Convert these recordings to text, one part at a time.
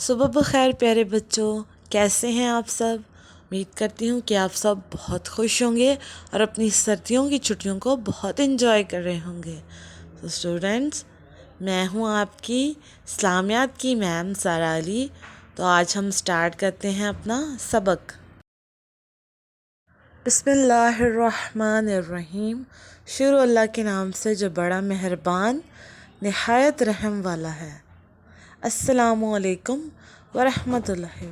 सुबह बखैर प्यारे बच्चों, कैसे हैं आप सब। उम्मीद करती हूँ कि आप सब बहुत खुश होंगे और अपनी सर्दियों की छुट्टियों को बहुत एंजॉय कर रहे होंगे। तो स्टूडेंट्स, मैं हूँ आपकी इस्लामियात की मैम सारा अली। तो आज हम स्टार्ट करते हैं अपना सबक। बिस्मिल्लाहिर्रहमानिर्रहीम। शुरू अल्लाह के नाम से जो बड़ा मेहरबान निहायत रहम वाला है। अस्सलामु अलैकुम वरहमतुल्लाहि।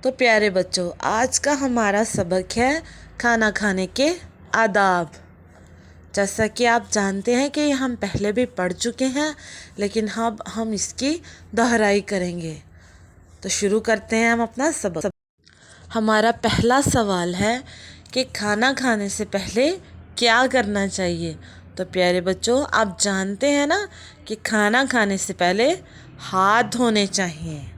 तो प्यारे बच्चों, आज का हमारा सबक है खाना खाने के आदाब। जैसा कि आप जानते हैं कि हम पहले भी पढ़ चुके हैं, लेकिन अब हम इसकी दोहराई करेंगे। तो शुरू करते हैं हम अपना सबक। हमारा पहला सवाल है कि खाना खाने से पहले क्या करना चाहिए। तो प्यारे बच्चों, आप जानते हैं ना कि खाना खाने से पहले हाथ धोने चाहिए।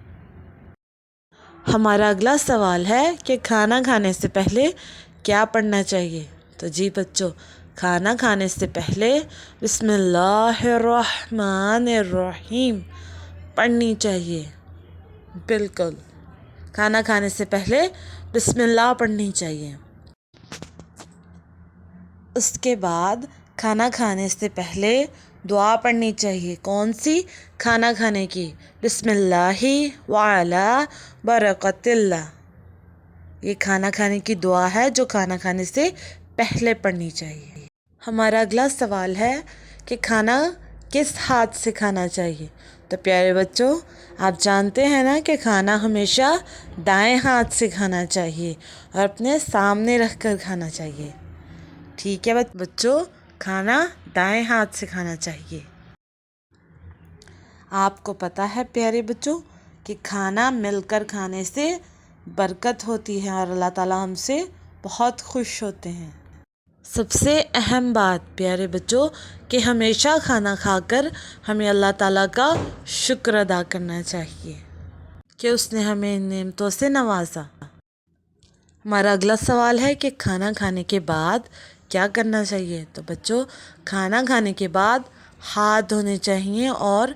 हमारा अगला सवाल है कि खाना खाने से पहले क्या पढ़ना चाहिए। तो जी बच्चों, खाना खाने से पहले बिस्मिल्लाहिर्रहमानिर्रहीम पढ़नी चाहिए। बिल्कुल, खाना खाने से पहले बिस्मिल्लाह पढ़नी चाहिए। उसके बाद खाना खाने से पहले दुआ पढ़नी चाहिए। कौन सी? खाना खाने की। बिस्मिल्लाहि व अला बरकतिल्लाह। ये खाना खाने की दुआ है जो खाना खाने से पहले पढ़नी चाहिए। हमारा अगला सवाल है कि खाना किस हाथ से खाना चाहिए। तो प्यारे बच्चों, आप जानते हैं ना कि खाना हमेशा दाएं हाथ से खाना चाहिए और अपने सामने रखकर खाना चाहिए। ठीक है बच्चों, खाना दाएं हाथ से खाना चाहिए। आपको पता है प्यारे बच्चों कि खाना मिलकर खाने से बरकत होती है और अल्लाह ताला हमसे बहुत खुश होते हैं। सबसे अहम बात प्यारे बच्चों कि हमेशा खाना खाकर हमें अल्लाह ताला का शुक्र अदा करना चाहिए कि उसने हमें इन नेमतों से नवाजा। हमारा अगला सवाल है कि खाना खाने के बाद क्या करना चाहिए। तो बच्चों, खाना खाने के बाद हाथ धोने चाहिए और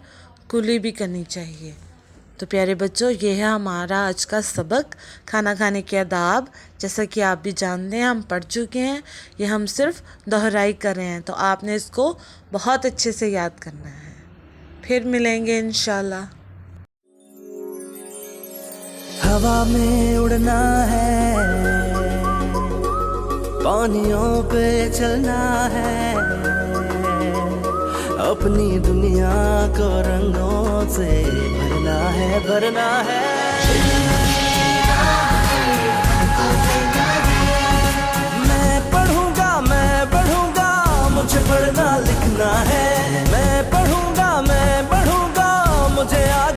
कुली भी करनी चाहिए। तो प्यारे बच्चों, ये है हमारा आज का सबक, खाना खाने के आदाब। जैसा कि आप भी जानते हैं, हम पढ़ चुके हैं, ये हम सिर्फ दोहराई कर रहे हैं। तो आपने इसको बहुत अच्छे से याद करना है। फिर मिलेंगे इंशाल्लाह। हवा में उड़ना है, पानियों पे चलना है, अपनी दुनिया को रंगों से भरना है, भरना है। मैं पढ़ूंगा, मुझे पढ़ना लिखना है।